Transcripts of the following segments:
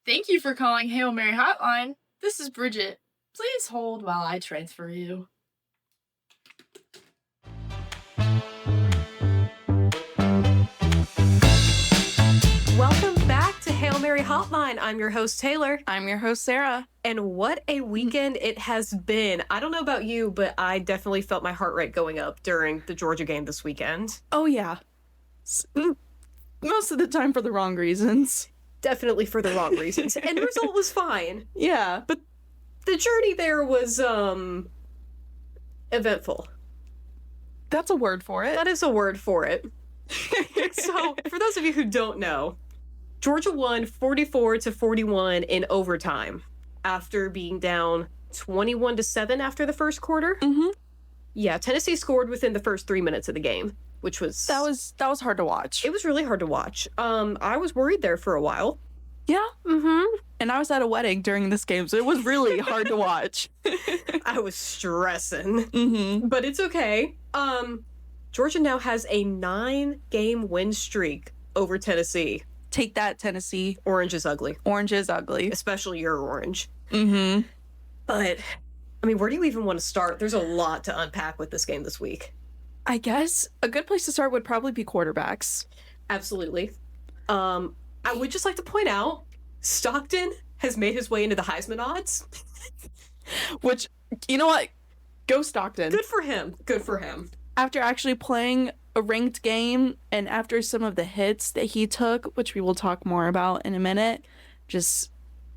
Thank you for calling Hail Mary Hotline. This is Bridget. Please hold while I transfer you. Welcome back to Hail Mary Hotline. I'm your host, Taylor. I'm your host, Sarah. And what a weekend it has been. I don't know about you, but I definitely felt my heart rate going up during the Georgia game this weekend. Oh, yeah. Most of the time for the wrong reasons. Definitely for the wrong reasons. And the result was fine. Yeah. But the journey there was, eventful. That's a word for it. That is a word for it. So, for those of you who don't know, Georgia won 44-41 in overtime after being down 21-7 after the first quarter. Mm-hmm. Yeah, Tennessee scored within the first 3 minutes of the game, which was... That was hard to watch. It was really hard to watch. I was worried there for a while. Yeah. Mm-hmm. And I was at a wedding during this game, so it was really hard to watch. I was stressing. Mm-hmm. But it's okay. Georgia now has a 9-game win streak over Tennessee. Take that, Tennessee. Orange is ugly. Orange is ugly. Especially your orange. Mm-hmm. But, I mean, where do you even want to start? There's a lot to unpack with this game this week. I guess a good place to start would probably be quarterbacks. Absolutely. I would just like to point out, Stockton has made his way into the Heisman odds. Which, you know what? Go Stockton. Good for him. Good for him. After actually playing a ranked game and after some of the hits that he took, which we will talk more about in a minute,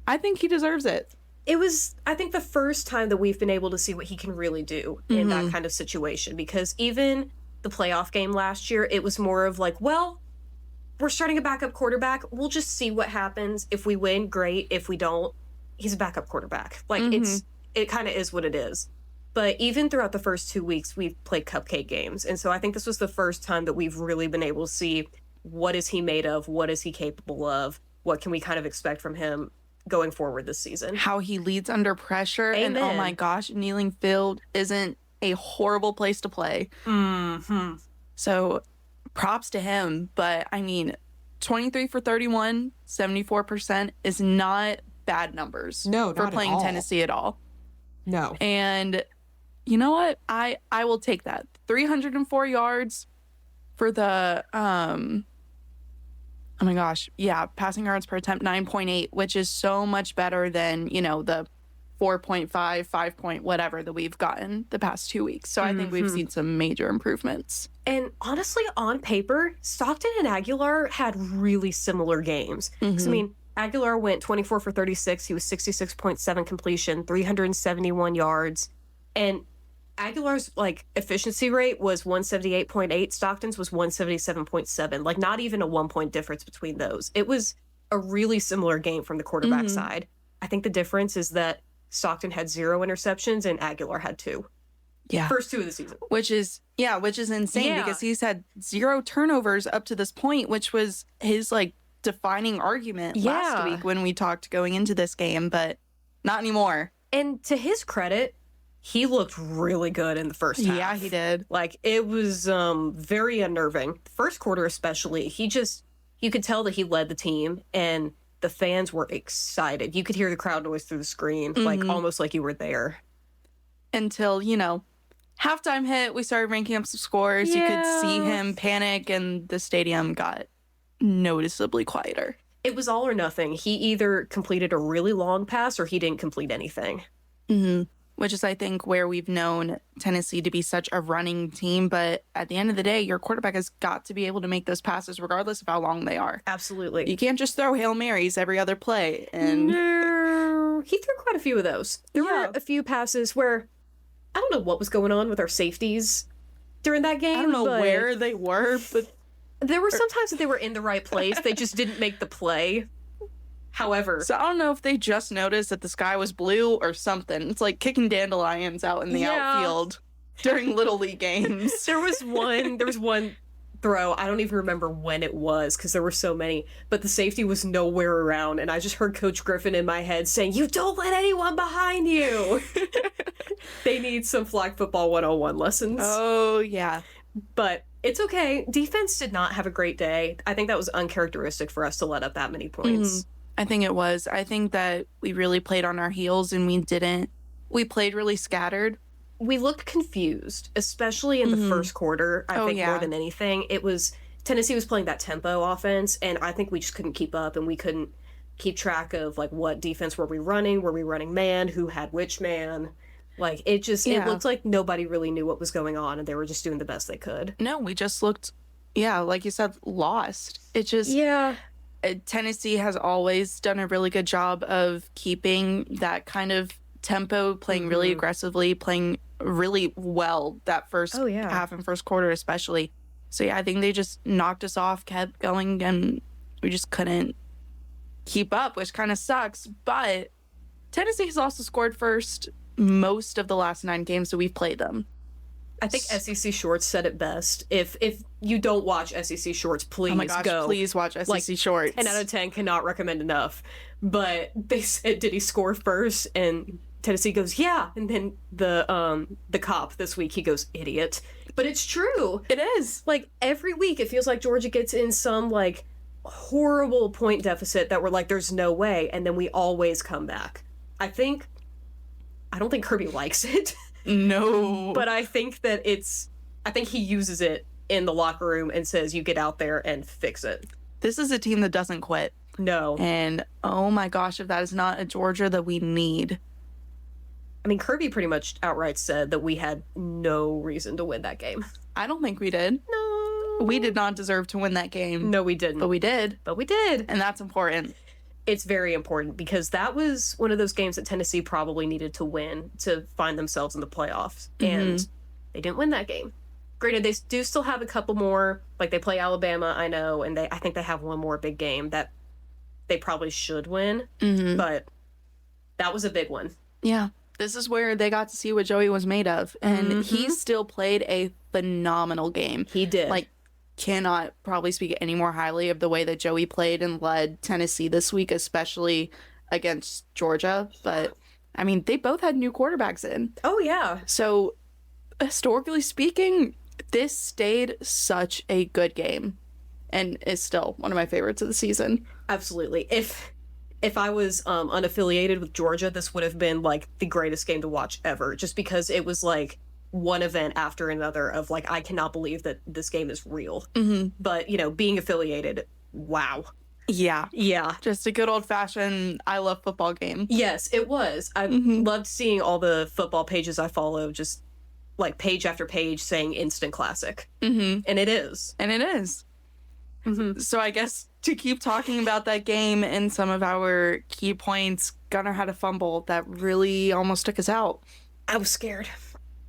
I think he deserves it. It was, I think, the first time that we've been able to see what he can really do in that kind of situation, because even the playoff game last year, it was more of like, well, we're starting a backup quarterback. We'll just see what happens. If we win, great. If we don't, he's a backup quarterback. Like, it kind of is what it is. But even throughout the first 2 weeks, we've played cupcake games. And so I think this was the first time that we've really been able to see what is he made of, what is he capable of, what can we kind of expect from him going forward this season. How he leads under pressure. Amen. And oh my gosh, kneeling field isn't a horrible place to play. Mm-hmm. So props to him. But I mean, 23 for 31, 74% is not bad numbers. No, for not playing at all. Tennessee at all. No. And you know what? I will take that. 304 yards for the oh my gosh. Yeah, passing yards per attempt 9.8, which is so much better than, you know, the 4.5, 5 point whatever that we've gotten the past 2 weeks. So I think we've seen some major improvements. And honestly, on paper, Stockton and Aguilar had really similar games. 'Cause, I mean, Aguilar went 24 for 36. He was 66.7 completion, 371 yards. And Aguilar's, like, efficiency rate was 178.8. Stockton's was 177.7. Like, not even a 1-point difference between those. It was a really similar game from the quarterback side. I think the difference is that Stockton had 0 interceptions and Aguilar had 2. Yeah. First 2 of the season. Which is insane because he's had 0 turnovers up to this point, which was his, like, defining argument last week when we talked going into this game, but not anymore. And to his credit, he looked really good in the first half. Yeah, he did. Like, it was very unnerving. First quarter especially, you could tell that he led the team, and the fans were excited. You could hear the crowd noise through the screen, like almost like you were there. Until, you know, halftime hit, we started ranking up some scores. You could see him panic, and the stadium got noticeably quieter. It was all or nothing. He either completed a really long pass or he didn't complete anything. Which is, I think, where we've known Tennessee to be such a running team. But at the end of the day, your quarterback has got to be able to make those passes regardless of how long they are. Absolutely. You can't just throw Hail Marys every other play. And No. He threw quite a few of those. There were a few passes where I don't know what was going on with our safeties during that game. I don't know where they were, but there were sometimes that they were in the right place. They just didn't make the play. However, so I don't know if they just noticed that the sky was blue or something. It's like kicking dandelions out in the outfield during Little League games. there was one throw. I don't even remember when it was because there were so many, but the safety was nowhere around. And I just heard Coach Griffin in my head saying, "You don't let anyone behind you." They need some flag football 101 lessons. Oh, yeah. But it's okay. Defense did not have a great day. I think that was uncharacteristic for us to let up that many points. I think it was. I think that we really played on our heels and we played really scattered. We looked confused, especially in the first quarter. I think more than anything, Tennessee was playing that tempo offense, and I think we just couldn't keep up, and we couldn't keep track of like what defense were we running? Were we running man? Who had which man? Like it looked like nobody really knew what was going on, and they were just doing the best they could. No, we just looked, like you said, lost. It just Tennessee has always done a really good job of keeping that kind of tempo, playing really aggressively, playing really well that first half and first quarter especially. So yeah, I think they just knocked us off, kept going, and we just couldn't keep up, which kind of sucks. But Tennessee has also scored first most of the last 9 games that we've played them. I think SEC Shorts said it best. If you don't watch SEC Shorts, please go. Please watch SEC Shorts. 10 out of 10 cannot recommend enough. But they said, did he score first? And Tennessee goes, yeah. And then the cop this week, he goes, idiot. But it's true. It is. Like every week, it feels like Georgia gets in some like horrible point deficit that we're like, there's no way. And then we always come back. I don't think Kirby likes it. No. But I think that I think he uses it in the locker room and says, you get out there and fix it. This is a team that doesn't quit. No. And oh my gosh, if that is not a Georgia that we need. I mean, Kirby pretty much outright said that we had no reason to win that game. I don't think we did. No. We did not deserve to win that game. No, we didn't. But we did. But we did. And that's important. It's very important because that was one of those games that Tennessee probably needed to win to find themselves in the playoffs. And they didn't win that game. Granted, they do still have a couple more. Like, they play Alabama, I know, and I think they have one more big game that they probably should win. But that was a big one. Yeah. This is where they got to see what Joey was made of. And he still played a phenomenal game. He did. Like, cannot probably speak any more highly of the way that Joey played and led Tennessee this week, especially against Georgia. But, I mean, they both had new quarterbacks in. Oh, yeah. So, historically speaking, this stayed such a good game and is still one of my favorites of the season. Absolutely. If I was unaffiliated with Georgia, this would have been, like, the greatest game to watch ever, just because it was, like, one event after another of, like, I cannot believe that this game is real. But, you know, being affiliated, wow. Yeah. Yeah. Just a good old-fashioned I love football game. Yes, it was. I loved seeing all the football pages I follow, just, like, page after page saying instant classic. And it is. And it is. So I guess to keep talking about that game and some of our key points, Gunnar had a fumble that really almost took us out. I was scared.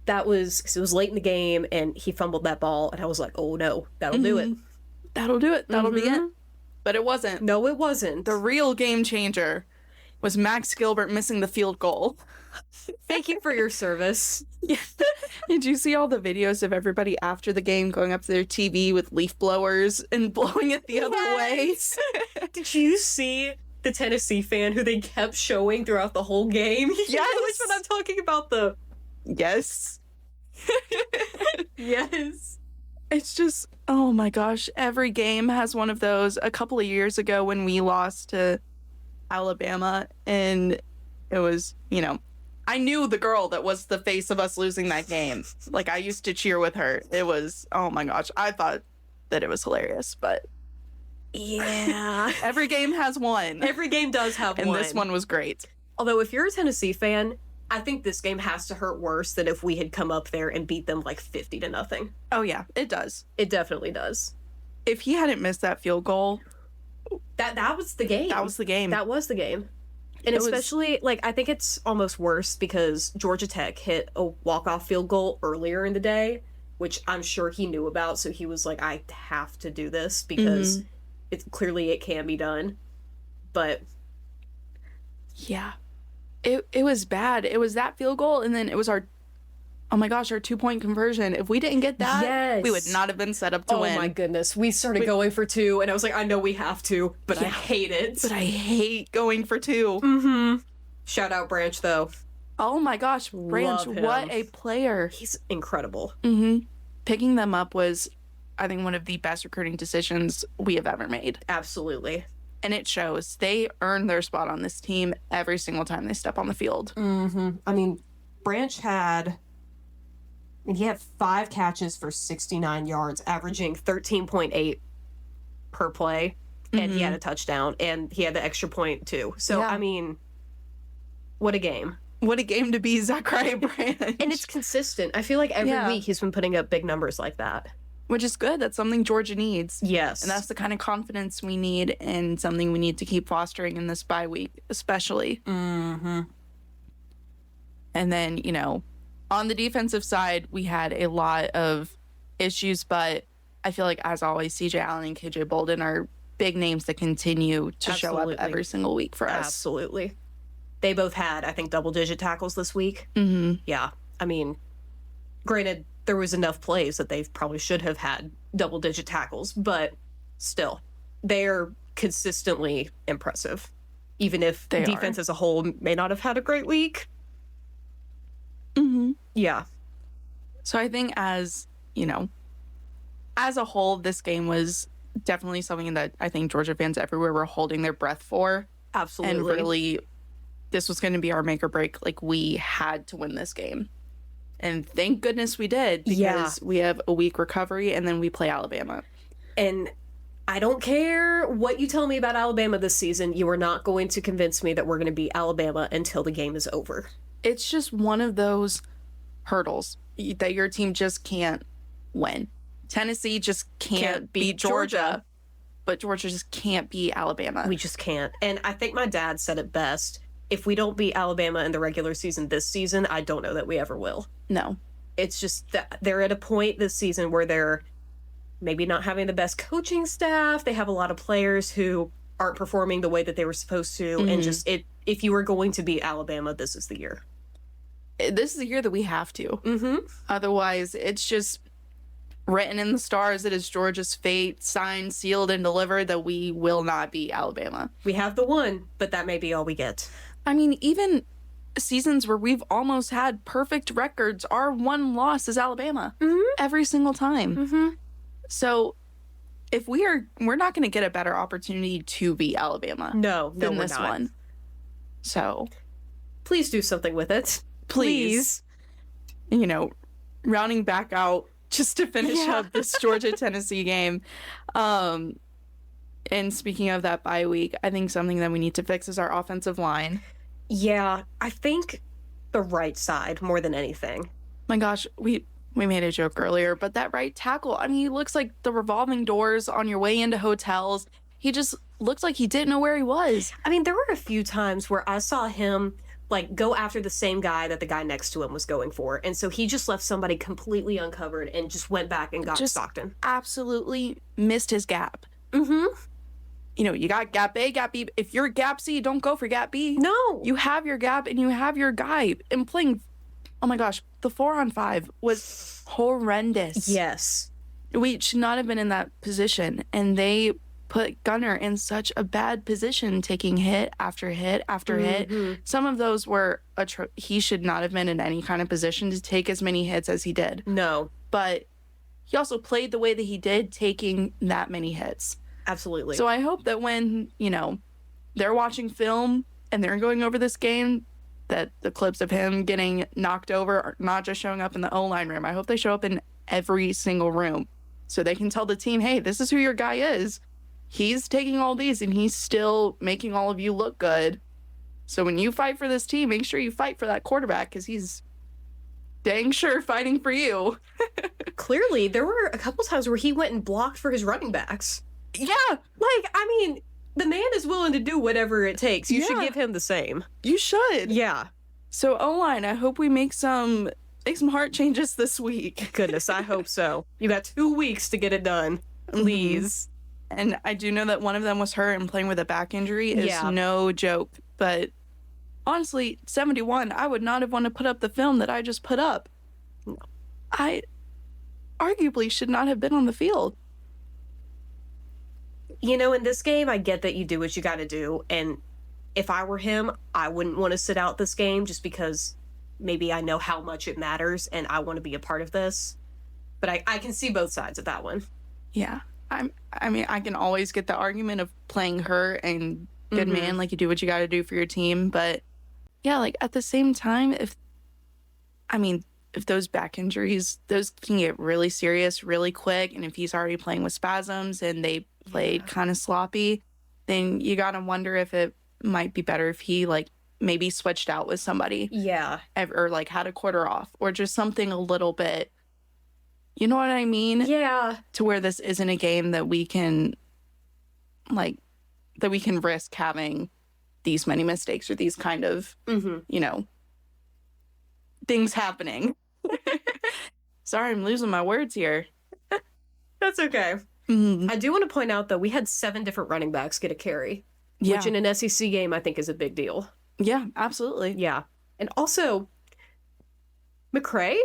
It was late in the game, and he fumbled that ball, and I was like, oh no, that'll do it. That'll do it. That'll be it. But it wasn't. No, it wasn't. The real game changer was Max Gilbert missing the field goal. Thank you for your service. Yeah. Did you see all the videos of everybody after the game going up to their TV with leaf blowers and blowing it the other way? Did you see the Tennessee fan who they kept showing throughout the whole game? Yes. Which one I'm talking about? Yes. Yes. It's just, oh my gosh, every game has one of those. A couple of years ago when we lost to Alabama, and it was, you know, I knew the girl that was the face of us losing that game. Like, I used to cheer with her. It was, oh my gosh, I thought that it was hilarious, but yeah. Every game has one. Every game does have one. And this one was great. Although, if you're a Tennessee fan, I think this game has to hurt worse than if we had come up there and beat them like 50-0. Oh yeah, it does. It definitely does. If he hadn't missed that field goal, that was the game. That was the game. That was the game. And especially, like, I think it's almost worse because Georgia Tech hit a walk-off field goal earlier in the day, which I'm sure he knew about, so he was like, I have to do this because it can be done. But yeah. It was bad. It was that field goal, and then it was our 2-point conversion. If we didn't get that, we would not have been set up to win. Oh my goodness. We started going for 2, and I was like, I know we have to, but I hate it. But I hate going for 2. Shout out Branch, though. Oh my gosh, Branch, what a player. He's incredible. Picking them up was, I think, one of the best recruiting decisions we have ever made. Absolutely. And it shows. They earn their spot on this team every single time they step on the field. Mm-hmm. I mean, Branch he had 5 catches for 69 yards, averaging 13.8 per play. And he had a touchdown, and he had the extra point, too. So, I mean, what a game. What a game to be Zachariah Branch. And it's consistent. I feel like every week he's been putting up big numbers like that. Which is good. That's something Georgia needs. Yes. And that's the kind of confidence we need and something we need to keep fostering in this bye week, especially. Mm-hmm. And then, you know, on the defensive side, we had a lot of issues, but I feel like, as always, CJ Allen and KJ Bolden are big names that continue to show up every single week for us. Absolutely. They both had, I think, double-digit tackles this week. Mm-hmm. Yeah. I mean, granted, there was enough plays that they probably should have had double-digit tackles, but still, they're consistently impressive, even if the defense as a whole may not have had a great week. Mm-hmm. Yeah. So I think, as, you know, as a whole, this game was definitely something that I think Georgia fans everywhere were holding their breath for. Absolutely. And really, this was going to be our make or break. Like, we had to win this game. And thank goodness we did, because we have a week recovery and then we play Alabama. And I don't care what you tell me about Alabama this season, you are not going to convince me that we're going to beat Alabama until the game is over. It's just one of those hurdles that your team just can't win. Tennessee just can't beat Georgia, but Georgia just can't beat Alabama. We just can't. And I think my dad said it best. If we don't beat Alabama in the regular season this season, I don't know that we ever will. No. It's just that they're at a point this season where they're maybe not having the best coaching staff. They have a lot of players who aren't performing the way that they were supposed to. And just, if you were going to beat Alabama, this is the year. This is the year that we have to. Mm-hmm. Otherwise, it's just written in the stars. It is Georgia's fate, signed, sealed, and delivered, that we will not beat Alabama. We have the one, but that may be all we get. I mean, even seasons where we've almost had perfect records, our one loss is Alabama every single time. Mm-hmm. So if we're not going to get a better opportunity to beat Alabama than this one. So please do something with it. Please. You know, rounding back out just to finish up this Georgia-Tennessee game. And speaking of that bye week, I think something that we need to fix is our offensive line. Yeah, I think the right side more than anything. My gosh, we made a joke earlier, but that right tackle, I mean, he looks like the revolving doors on your way into hotels. He just looks like he didn't know where he was. I mean, there were a few times where I saw him like go after the same guy that the guy next to him was going for. And so he just left somebody completely uncovered and just went back and got Stockton. Absolutely missed his gap. Mm-hmm. You know, you got gap A, gap B. If you're gap C, don't go for gap B. No. You have your gap and you have your guy. And playing, oh my gosh, the 4-on-5 was horrendous. Yes. We should not have been in that position. And they put Gunner in such a bad position, taking hit after hit after hit. Some of those were, he should not have been in any kind of position to take as many hits as he did. No. But he also played the way that he did, taking that many hits. Absolutely. So I hope that when, you know, they're watching film and they're going over this game, that the clips of him getting knocked over are not just showing up in the O-line room. I hope they show up in every single room so they can tell the team, hey, this is who your guy is. He's taking all these and he's still making all of you look good. So when you fight for this team, make sure you fight for that quarterback, because he's dang sure fighting for you. Clearly, there were a couple times where he went and blocked for his running backs. Yeah. Like, I mean, the man is willing to do whatever it takes. You should give him the same. You should. Yeah. So, O-line, I hope we make some heart changes this week. Goodness, I hope so. You got 2 weeks to get it done. Please. And I do know that one of them was hurt, and playing with a back injury is no joke. But honestly, 71, I would not have wanted to put up the film that I just put up. No. I arguably should not have been on the field. You know, in this game, I get that you do what you got to do. And if I were him, I wouldn't want to sit out this game just because maybe I know how much it matters and I want to be a part of this. But I can see both sides of that one. Yeah. I mean, I can always get the argument of playing her and good man, like you do what you got to do for your team. But yeah, like at the same time, if those back injuries, those can get really serious really quick. And if he's already playing with spasms and they played kind of sloppy, then you got to wonder if it might be better if he like maybe switched out with somebody. Yeah. Or like had a quarter off or just something a little bit, you know what I mean? Yeah. To where this isn't a game that we can risk having these many mistakes or these kind of, you know, things happening. Sorry, I'm losing my words here. That's okay. I do want to point out, though, we had 7 different running backs get a carry, which in an SEC game I think is a big deal. Yeah, absolutely. Yeah. And also, McCray,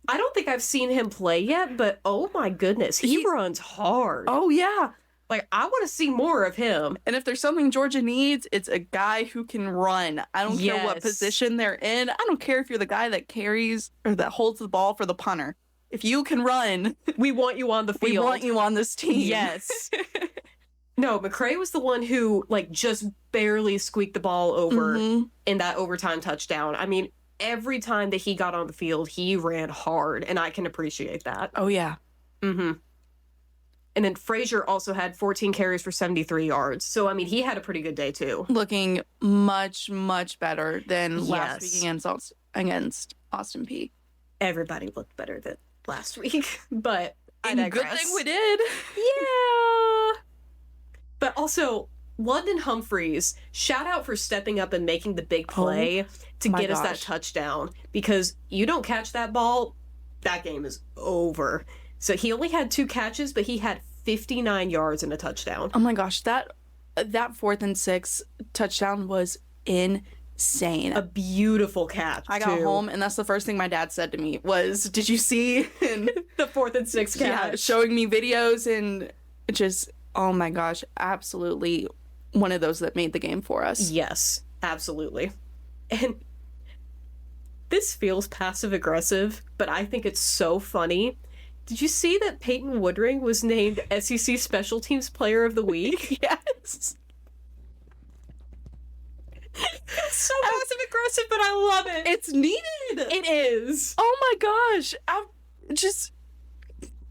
I don't think I've seen him play yet, but oh my goodness, he runs hard. Oh, yeah. Like, I want to see more of him. And if there's something Georgia needs, it's a guy who can run. I don't care what position they're in. I don't care if you're the guy that carries or that holds the ball for the punter. If you can run, we want you on the field. We want you on this team. Yes. No, McCray was the one who, like, just barely squeaked the ball over in that overtime touchdown. I mean, every time that he got on the field, he ran hard, and I can appreciate that. Oh, yeah. And then Frazier also had 14 carries for 73 yards. So, I mean, he had a pretty good day, too. Looking much, much better than last week against Austin Peay. Everybody looked better than last week, but I digress. Good thing we did. Yeah. But also, London Humphreys, shout out for stepping up and making the big play to get us that touchdown. Because you don't catch that ball, that game is over. So he only had 2 catches, but he had 59 yards and a touchdown. Oh my gosh, that 4th and 6 touchdown was insane. A beautiful catch. I got home, and that's the first thing my dad said to me was, "Did you see the 4th and 6 catch?" Yeah, showing me videos and just, oh my gosh, absolutely one of those that made the game for us. Yes, absolutely. And this feels passive aggressive, but I think it's so funny. Did you see that Peyton Woodring was named SEC Special Teams Player of the Week? Yes. It's so passive aggressive, but I love it. It's needed. It is. Oh my gosh.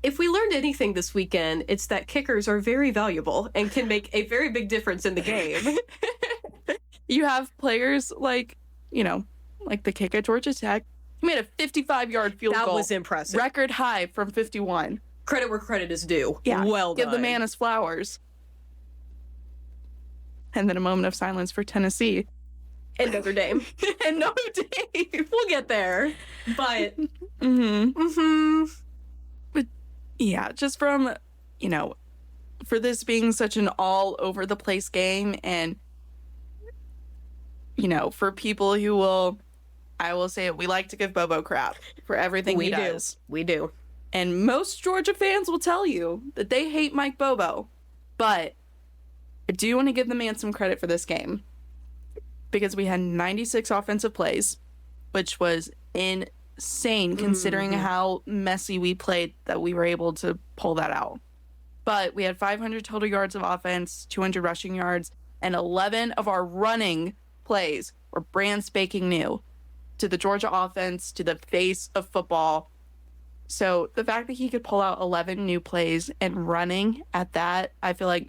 If we learned anything this weekend, it's that kickers are very valuable and can make a very big difference in the game. You have players like, you know, like the kick at Georgia Tech. He made a 55-yard field goal. That was impressive. Record high from 51. Credit where credit is due. Yeah. Well done. Give the man his flowers. And then a moment of silence for Tennessee. And Notre Dame. And Notre Dame. We'll get there. But, But, yeah, just from, you know, for this being such an all-over-the-place game and, you know, for people who will... I will say it, we like to give Bobo crap for everything he does. We do. And most Georgia fans will tell you that they hate Mike Bobo. But I do want to give the man some credit for this game. Because we had 96 offensive plays, which was insane considering how messy we played that we were able to pull that out. But we had 500 total yards of offense, 200 rushing yards, and 11 of our running plays were brand spanking new to the Georgia offense, to the face of football. So the fact that he could pull out 11 new plays and running at that, I feel like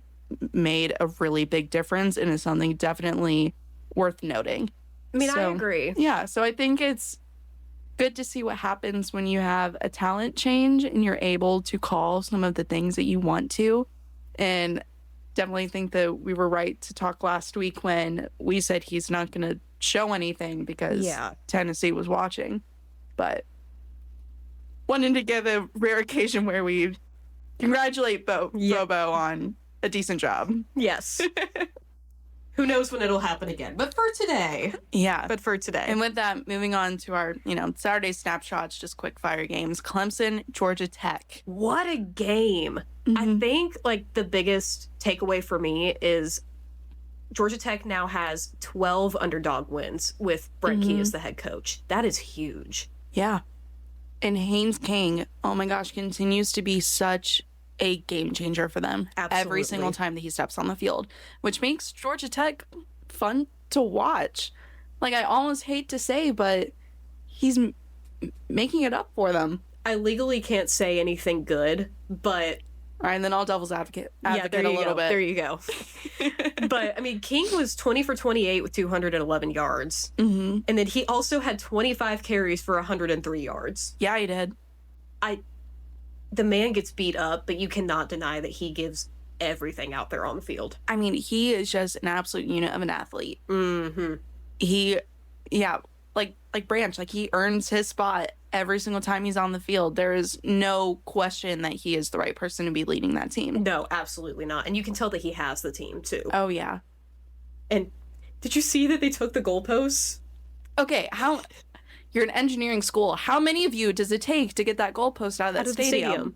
made a really big difference and is something definitely worth noting. I mean, I agree. Yeah, so I think it's good to see what happens when you have a talent change and you're able to call some of the things that you want to. And definitely think that we were right to talk last week when we said he's not going to show anything because Tennessee was watching. But wanted to give a rare occasion where we congratulate Bobo on a decent job. Yes. Who knows when it'll happen again. But for today. Yeah. But for today. And with that, moving on to our, you know, Saturday snapshots, just quick fire games. Clemson, Georgia Tech. What a game. I think, like, the biggest takeaway for me is Georgia Tech now has 12 underdog wins with Brent Key as the head coach. That is huge. Yeah. And Haynes King, oh my gosh, continues to be such a game changer for them every single time that he steps on the field, which makes Georgia Tech fun to watch. Like, I almost hate to say, but he's making it up for them. I legally can't say anything good, but... All right, and then I'll devil's advocate a little bit. There you go. But, I mean, King was 20 for 28 with 211 yards. Mm-hmm. And then he also had 25 carries for 103 yards. Yeah, he did. The man gets beat up, but you cannot deny that he gives everything out there on the field. I mean, he is just an absolute unit of an athlete. Mm-hmm. Like Branch, like, he earns his spot every single time he's on the field. There is no question that he is the right person to be leading that team. No, absolutely not. And you can tell that he has the team, too. Oh, yeah. And did you see that they took the goalposts? Okay, you're an engineering school. How many of you does it take to get that goalpost out of that stadium?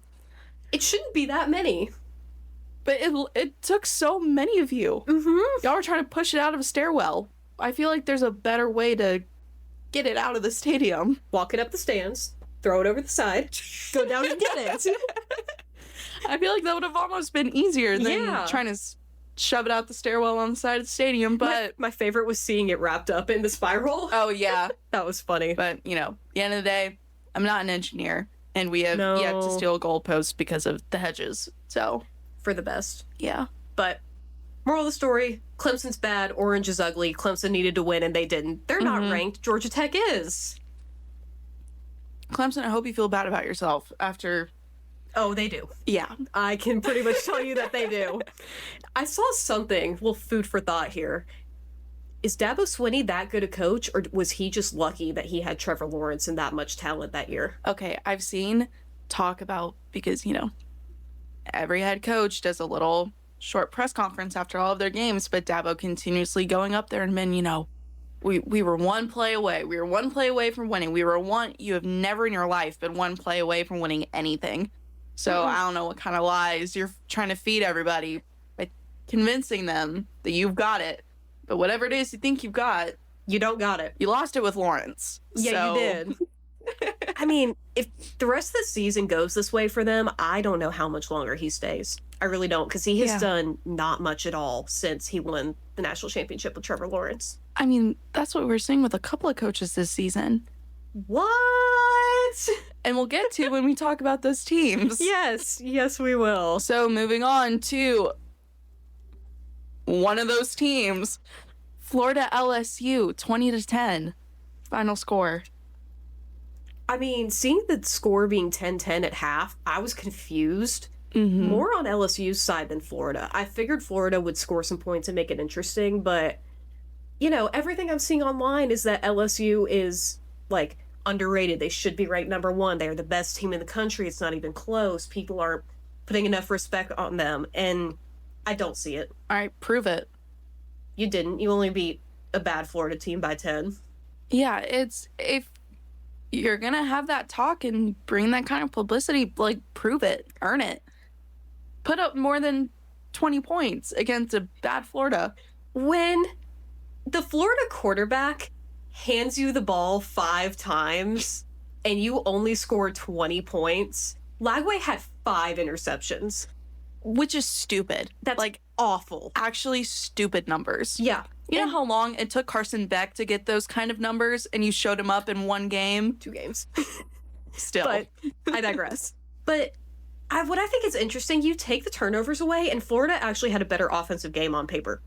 It shouldn't be that many. But it took so many of you. Mm-hmm. Y'all are trying to push it out of a stairwell. I feel like there's a better way to get it out of the stadium. Walk it up the stands, throw it over the side, go down and get it. I feel like that would have almost been easier than trying to shove it out the stairwell on the side of the stadium. But my favorite was seeing it wrapped up in the spiral. Oh, yeah. That was funny. But, you know, at the end of the day, I'm not an engineer, and we have yet to steal a goalpost because of the hedges. So, for the best. Yeah. But moral of the story, Clemson's bad, Orange is ugly. Clemson needed to win and they didn't. They're not ranked. Georgia Tech is. Clemson, I hope you feel bad about yourself after... Oh, they do. Yeah. I can pretty much tell you that they do. I saw something, little food for thought here. Is Dabo Swinney that good a coach, or was he just lucky that he had Trevor Lawrence and that much talent that year? Okay, I've seen talk about, because, you know, every head coach does a little short press conference after all of their games, but Dabo continuously going up there and been, you know, we were one play away. We were one play away from winning. You have never in your life been one play away from winning anything. So I don't know what kind of lies you're trying to feed everybody by convincing them that you've got it. But whatever it is you think you've got, you don't got it. You lost it with Lawrence. Yeah, you did. I mean, if the rest of the season goes this way for them, I don't know how much longer he stays. I really don't, because he has done not much at all since he won the national championship with Trevor Lawrence. I mean, that's what we're seeing with a couple of coaches this season. What? And we'll get to when we talk about those teams. Yes, we will. So moving on to one of those teams, Florida LSU, 20-10, final score. I mean, seeing the score being 10-10 at half, I was confused. More on LSU's side than Florida. I figured Florida would score some points and make it interesting, but, you know, everything I'm seeing online is that LSU is, like, underrated. They should be ranked number one. They're the best team in the country. It's not even close. People aren't putting enough respect on them, and I don't see it. All right, prove it. You didn't. You only beat a bad Florida team by 10. Yeah, it's... if you're gonna have that talk and bring that kind of publicity, like, prove it. Earn it. Put up more than 20 points against a bad Florida. When the Florida quarterback hands you the ball 5 times and you only score 20 points, Lagway had 5 interceptions. Which is stupid. That's, like, awful. Actually stupid numbers. Yeah. You know how long it took Carson Beck to get those kind of numbers, and you showed him up in one game? 2 games. Still. But I digress. But what I think is interesting, you take the turnovers away, and Florida actually had a better offensive game on paper.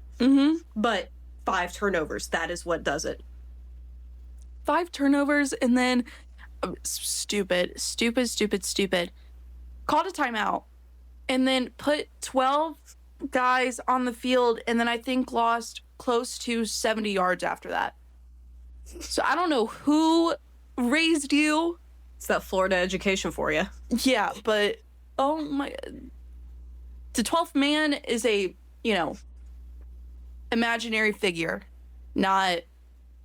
But 5 turnovers, that is what does it. 5 turnovers, and then stupid. Called a timeout, and then put 12 guys on the field, and then I think lost close to 70 yards after that. So I don't know who raised you. It's that Florida education for you. Yeah, but oh my... The 12th man is a, you know, imaginary figure, not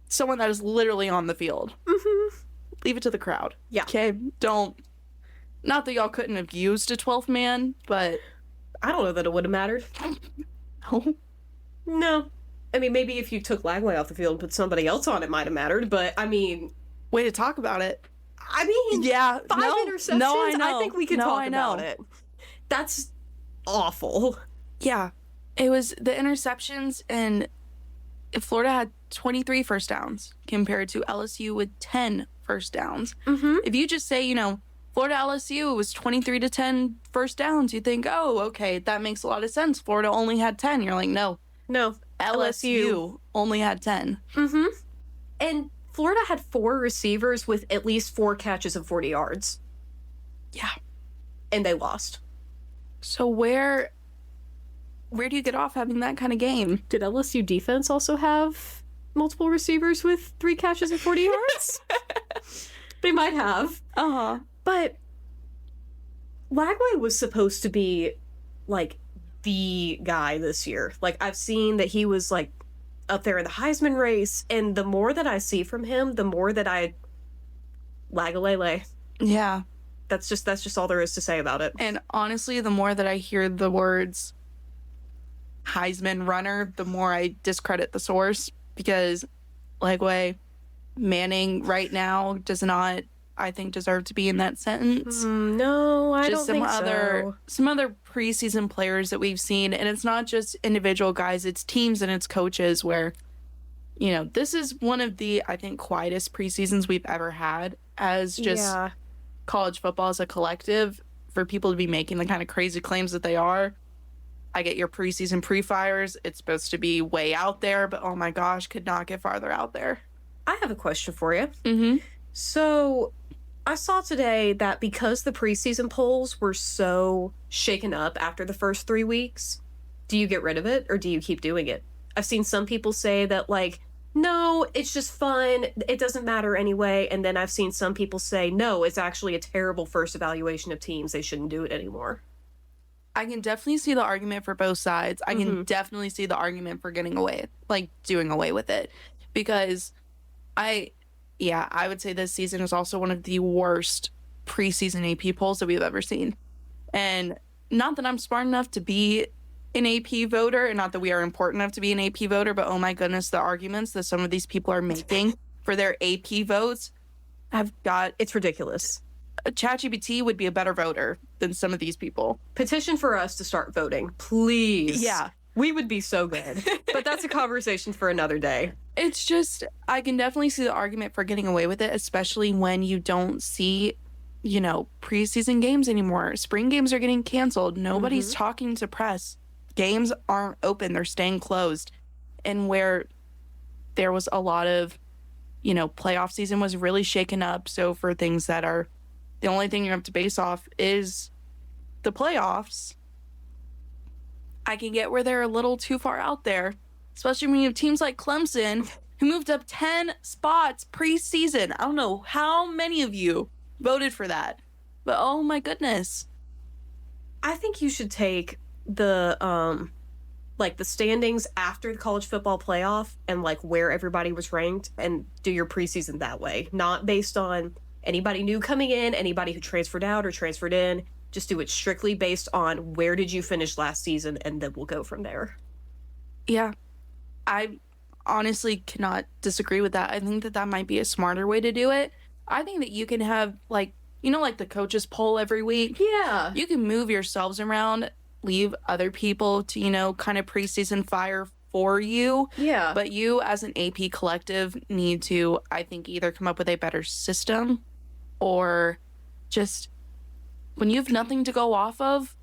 someone that is literally on the field. Leave it to the crowd. Yeah. Okay? Don't... Not that y'all couldn't have used a 12th man, but... I don't know that it would have mattered. No. I mean, maybe if you took Lagway off the field and put somebody else on, it might have mattered, but I mean... Way to talk about it. I mean, yeah, 5 interceptions? No, I know. I think we could talk about it. That's awful. Yeah. It was the interceptions, and Florida had 23 first downs compared to LSU with 10 first downs. If you just say, Florida LSU was 23-10 first downs, you think, oh, okay, that makes a lot of sense. Florida only had 10. You're like, no, LSU only had 10. And Florida had 4 receivers with at least 4 catches of 40 yards. Yeah. And they lost. So where do you get off having that kind of game? Did LSU defense also have multiple receivers with 3 catches of 40 yards? They might have. But Lagway was supposed to be, like, the guy this year. Like, I've seen that he was, like, up there in the Heisman race, and the more that I see from him, the more that I Lagalele. Yeah. That's just all there is to say about it. And honestly, the more that I hear the words Heisman runner, the more I discredit the source, because Lagway Manning right now does not, I think, deserve to be in that sentence. No, I don't think so. Some other preseason players that we've seen, and it's not just individual guys, it's teams and it's coaches where, this is one of the, I think, quietest preseasons we've ever had as just college football as a collective. For people to be making the kind of crazy claims that they are. I get your preseason pre-fires. It's supposed to be way out there, but oh my gosh, could not get farther out there. I have a question for you. So I saw today that because the preseason polls were so shaken up after the first 3 weeks, do you get rid of it or do you keep doing it? I've seen some people say that, like, no, it's just fun. It doesn't matter anyway. And then I've seen some people say, no, it's actually a terrible first evaluation of teams. They shouldn't do it anymore. I can definitely see the argument for both sides. I can definitely see the argument for doing away with it. Because I would say this season is also one of the worst preseason AP polls that we've ever seen. And not that I'm smart enough to be an AP voter, and not that we are important enough to be an AP voter, but oh my goodness, the arguments that some of these people are making for their AP votes it's ridiculous. ChatGPT would be a better voter than some of these people. Petition for us to start voting, please. Yeah. We would be so good. But that's a conversation for another day. It's just, I can definitely see the argument for getting away with it, especially when you don't see, preseason games anymore. Spring games are getting canceled. Nobody's talking to press. Games aren't open. They're staying closed. And where there was a lot of, playoff season was really shaken up. So for things that are, the only thing you have to base off is the playoffs, I can get where they're a little too far out there, especially when you have teams like Clemson who moved up 10 spots preseason. I don't know how many of you voted for that, but oh my goodness. I think you should take the the standings after the college football playoff and like where everybody was ranked and do your preseason that way, not based on anybody new coming in, anybody who transferred out or transferred in. Just do it strictly based on where did you finish last season, and then we'll go from there. Yeah. I honestly cannot disagree with that. I think that might be a smarter way to do it. I think that you can have, like the coaches poll every week. Yeah. You can move yourselves around, leave other people to, kind of preseason fire for you. Yeah. But you as an AP collective need to, I think, either come up with a better system or just, when you have nothing to go off of,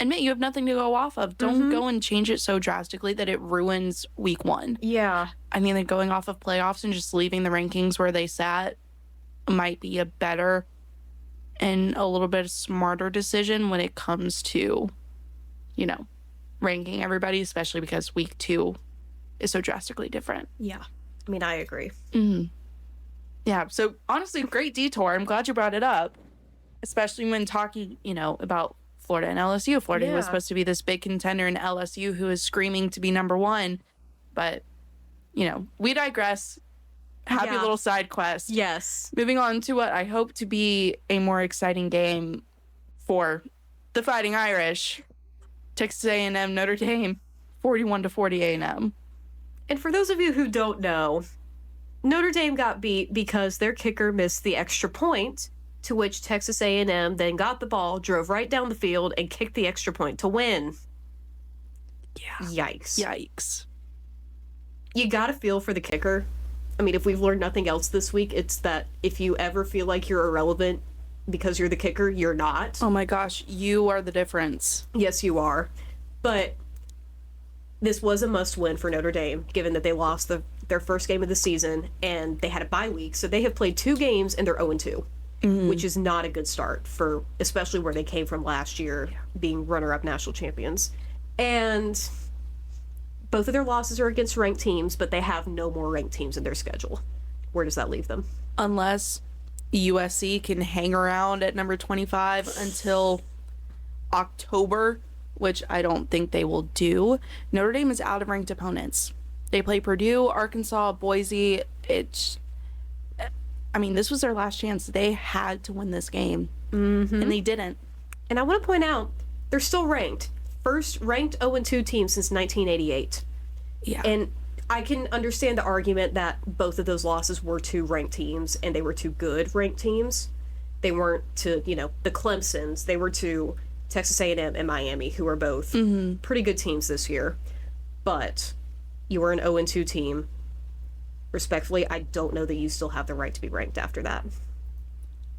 admit you have nothing to go off of. Don't go and change it so drastically that it ruins week 1. Yeah. I mean, going off of playoffs and just leaving the rankings where they sat might be a better and a little bit smarter decision when it comes to, ranking everybody, especially because week 2 is so drastically different. Yeah. I mean, I agree. Yeah. So honestly, great detour. I'm glad you brought it up, especially when talking, about Florida and LSU. Florida was supposed to be this big contender, and LSU who is screaming to be number 1. But, we digress. Happy little side quest. Yes. Moving on to what I hope to be a more exciting game for the Fighting Irish. Texas A&M, Notre Dame, 41-40 A&M. And for those of you who don't know, Notre Dame got beat because their kicker missed the extra point to which Texas A&M then got the ball, drove right down the field, and kicked the extra point to win. Yeah. Yikes. You gotta feel for the kicker. I mean, if we've learned nothing else this week, it's that if you ever feel like you're irrelevant because you're the kicker, you're not. Oh my gosh, you are the difference. Yes, you are. But this was a must-win for Notre Dame, given that they lost their first game of the season, and they had a bye week, so they have played 2 games, and they're 0-2, which is not a good start, for especially where they came from last year, being runner-up national champions. And both of their losses are against ranked teams, but they have no more ranked teams in their schedule. Where does that leave them? Unless USC can hang around at number 25 until October, which I don't think they will do. Notre Dame is out of ranked opponents. They play Purdue, Arkansas, Boise. This was their last chance. They had to win this game, and they didn't. And I want to point out, they're still ranked. First ranked 0-2 team since 1988. Yeah. And I can understand the argument that both of those losses were to ranked teams, and they were to good ranked teams. They weren't to, the Clemsons. They were to Texas A&M and Miami, who are both pretty good teams this year. But you were an 0-2 team. Respectfully, I don't know that you still have the right to be ranked after that.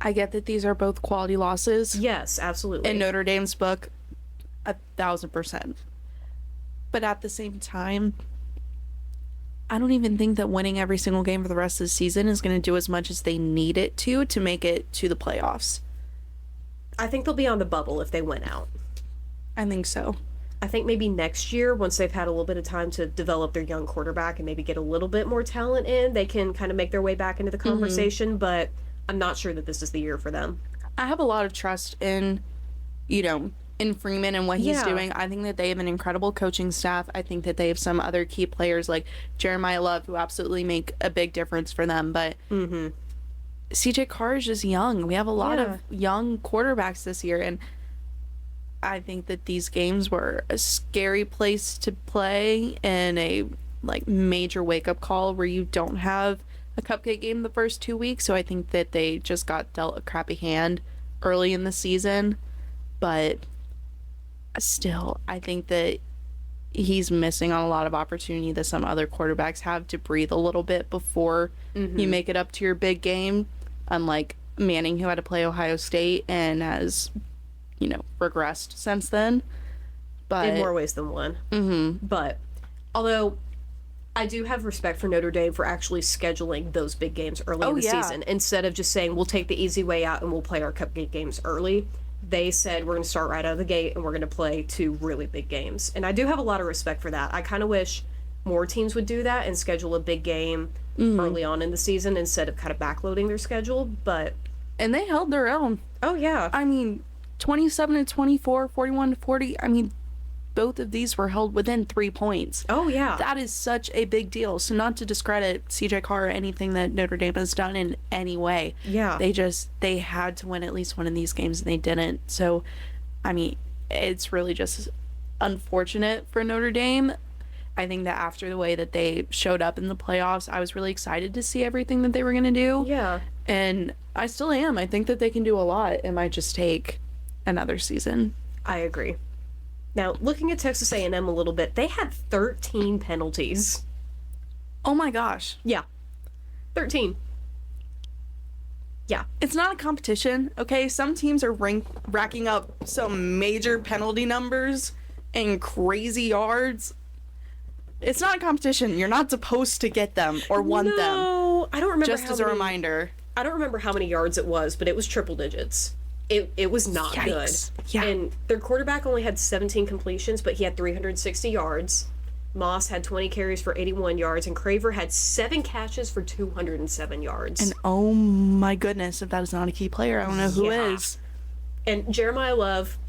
I get that these are both quality losses. Yes, absolutely. In Notre Dame's book, 1,000%. But at the same time, I don't even think that winning every single game for the rest of the season is going to do as much as they need it to make it to the playoffs. I think they'll be on the bubble if they win out. I think so. I think maybe next year, once they've had a little bit of time to develop their young quarterback and maybe get a little bit more talent in, they can kind of make their way back into the conversation, but I'm not sure that this is the year for them. I have a lot of trust in, in Freeman and what he's doing. I think that they have an incredible coaching staff. I think that they have some other key players like Jeremiah Love who absolutely make a big difference for them, but CJ Carr is just young. We have a lot of young quarterbacks this year, and I think that these games were a scary place to play and a major wake-up call where you don't have a cupcake game the first 2 weeks. So I think that they just got dealt a crappy hand early in the season, but still, I think that he's missing on a lot of opportunity that some other quarterbacks have to breathe a little bit before you make it up to your big game, unlike Manning, who had to play Ohio State and has regressed since then, but in more ways than one. But although I do have respect for Notre Dame for actually scheduling those big games early in the season instead of just saying we'll take the easy way out and we'll play our cupcake games early. They said we're going to start right out of the gate and we're going to play 2 really big games, and I do have a lot of respect for that. I kind of wish more teams would do that and schedule a big game early on in the season instead of kind of backloading their schedule. And they held their own. Oh yeah, 27-24, 41-40. Both of these were held within 3 points. Oh yeah, that is such a big deal. So not to discredit CJ Carr or anything that Notre Dame has done in any way. Yeah, they had to win at least one of these games and they didn't. So it's really just unfortunate for Notre Dame. I think that after the way that they showed up in the playoffs, I was really excited to see everything that they were going to do. Yeah, and I still am. I think that they can do a lot. It might just take another season. I agree. Now, looking at Texas A&M a little bit, they had 13 penalties. Oh my gosh. Yeah. 13. Yeah. It's not a competition, okay? Some teams are racking up some major penalty numbers and crazy yards. It's not a competition. You're not supposed to get them or want them. No, I don't remember. Just as a reminder. I don't remember how many yards it was, but it was triple digits. It was not good. Yeah. And their quarterback only had 17 completions, but he had 360 yards. Moss had 20 carries for 81 yards, and Craver had 7 catches for 207 yards. And oh my goodness, if that is not a key player, I don't know who is. And Jeremiah Love,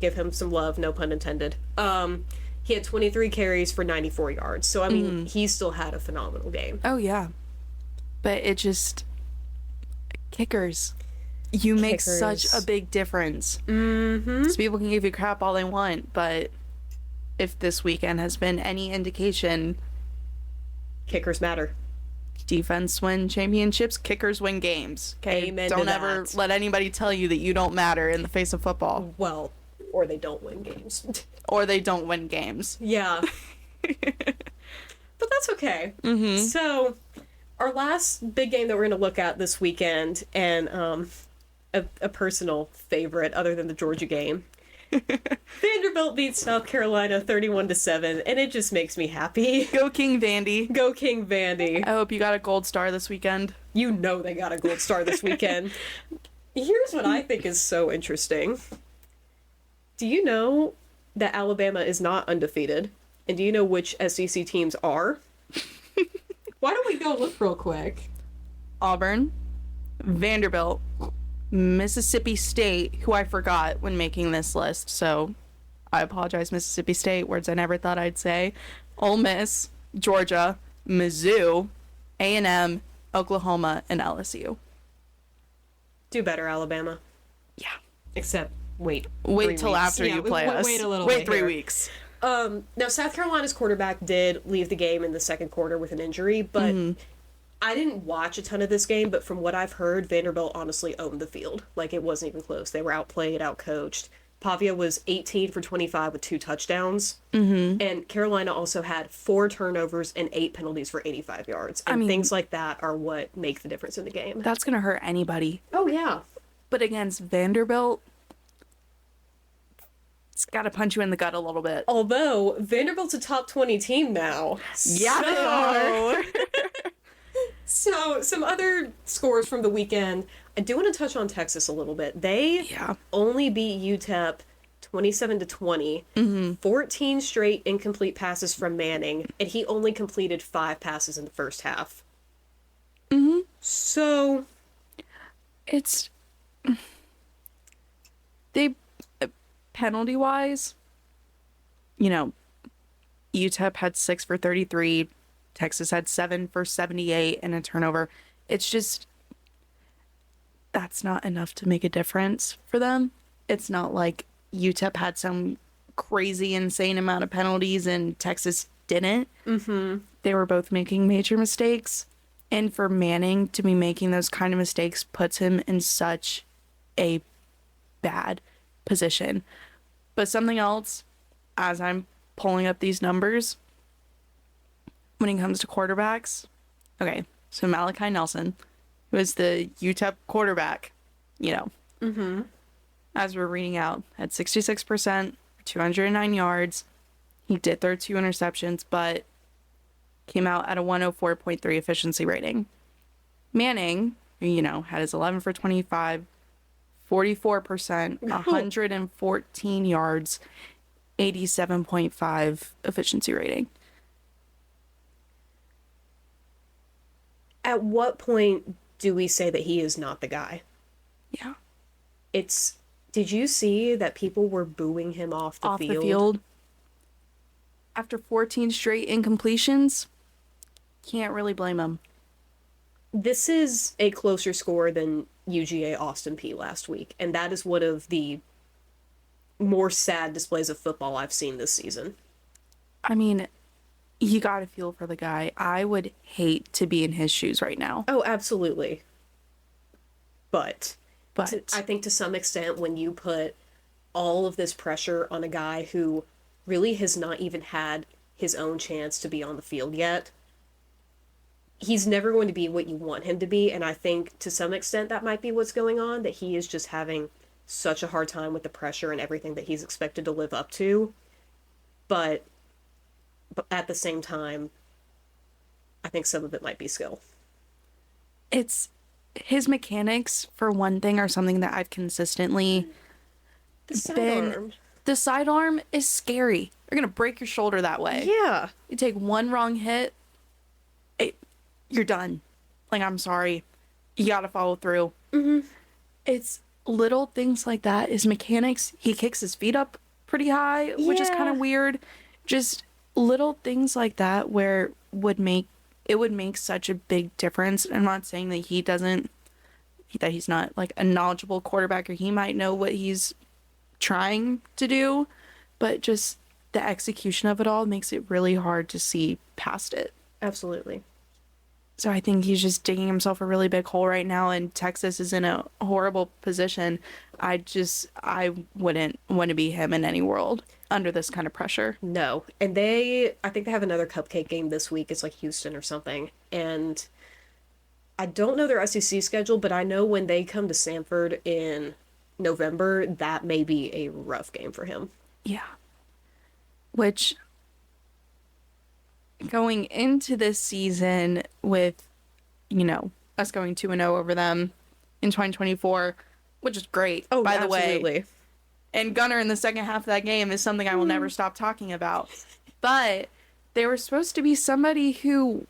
give him some love, no pun intended. He had 23 carries for 94 yards. So, he still had a phenomenal game. Oh, yeah. But it just... Kickers. You make such a big difference. So people can give you crap all they want, but if this weekend has been any indication... Kickers matter. Defense win championships, kickers win games. Okay, Amen don't to ever that. let anybody tell you that you don't matter in the face of football, Well, or they don't win games. or they don't win games. Yeah. But that's okay. So, our last big game that we're going to look at this weekend, and a personal favorite other than the Georgia game. Vanderbilt beats South Carolina 31-7, and it just makes me happy. Go King Vandy. Go King Vandy. I hope you got a gold star this weekend. You know they got a gold star this weekend. Here's what I think is so interesting. Do you know that Alabama is not undefeated? And do you know which SEC teams are? Why don't we go look real quick? Auburn, Vanderbilt, Mississippi State, who I forgot when making this list, so I apologize, Mississippi State, words I never thought I'd say. Ole Miss, Georgia, Mizzou, A&M, Oklahoma, and LSU. Do better, Alabama. Yeah. Except, wait till after you play us. Wait a little Wait bit 3 here. weeks. Now, South Carolina's quarterback did leave the game in the second quarter with an injury, but I didn't watch a ton of this game, but from what I've heard, Vanderbilt honestly owned the field. Like, it wasn't even close. They were outplayed, outcoached. Pavia was 18 for 25 with 2 touchdowns. And Carolina also had 4 turnovers and 8 penalties for 85 yards. And things like that are what make the difference in the game. That's going to hurt anybody. Oh, yeah. But against Vanderbilt, it's got to punch you in the gut a little bit. Although, Vanderbilt's a top 20 team now. Yeah, they are. So, some other scores from the weekend. I do want to touch on Texas a little bit. They only beat UTEP 27-20, 14 straight incomplete passes from Manning, and he only completed 5 passes in the first half. So, It's... They... Penalty-wise, UTEP had 6 for 33, Texas had 7 for 78 and a turnover. It's just, that's not enough to make a difference for them. It's not like UTEP had some crazy, insane amount of penalties and Texas didn't. They were both making major mistakes. And for Manning to be making those kind of mistakes puts him in such a bad position. But something else, as I'm pulling up these numbers, when it comes to quarterbacks, okay, so Malachi Nelson, who is the UTEP quarterback, as we're reading out, had 66%, 209 yards. He did throw 2 interceptions, but came out at a 104.3 efficiency rating. Manning, had his 11 for 25, 44%, 114 yards, 87.5 efficiency rating. at what point do we say that he is not the guy? Yeah. Did you see that people were booing him off the field? After 14 straight incompletions, can't really blame him. This is a closer score than UGA Austin Peay last week, and that is one of the more sad displays of football I've seen this season. I mean, you gotta feel for the guy. I would hate to be in his shoes right now. Oh, absolutely. But But I think to some extent, when you put all of this pressure on a guy who really has not even had his own chance to be on the field yet, he's never going to be what you want him to be. And I think to some extent that might be what's going on, that he is just having such a hard time with the pressure and everything that he's expected to live up to. But at the same time, I think some of it might be skill. it's his mechanics, for one thing, are something that I've consistently The sidearm. The sidearm is scary. You're gonna break your shoulder that way. Yeah. You take one wrong hit, you're done. Like, I'm sorry. You gotta follow through. Mm-hmm. It's little things like that. His mechanics, he kicks his feet up pretty high, which is kind of weird. Just little things like that where it would make such a big difference. I'm not saying that he's not like a knowledgeable quarterback, or he might know what he's trying to do, but just the execution of it all makes it really hard to see past it. Absolutely. So I think he's just digging himself a really big hole right now, and Texas is in a horrible position. I wouldn't want to be him in any world under this kind of pressure. No. And I think they have another cupcake game this week. It's like Houston or something. And I don't know their SEC schedule, but I know when they come to Sanford in November, that may be a rough game for him. Yeah. Which, going into this season with, us going 2-0 over them in 2024, which is great, by the way. And Gunner in the second half of that game is something I will never stop talking about. But they were supposed to be somebody who,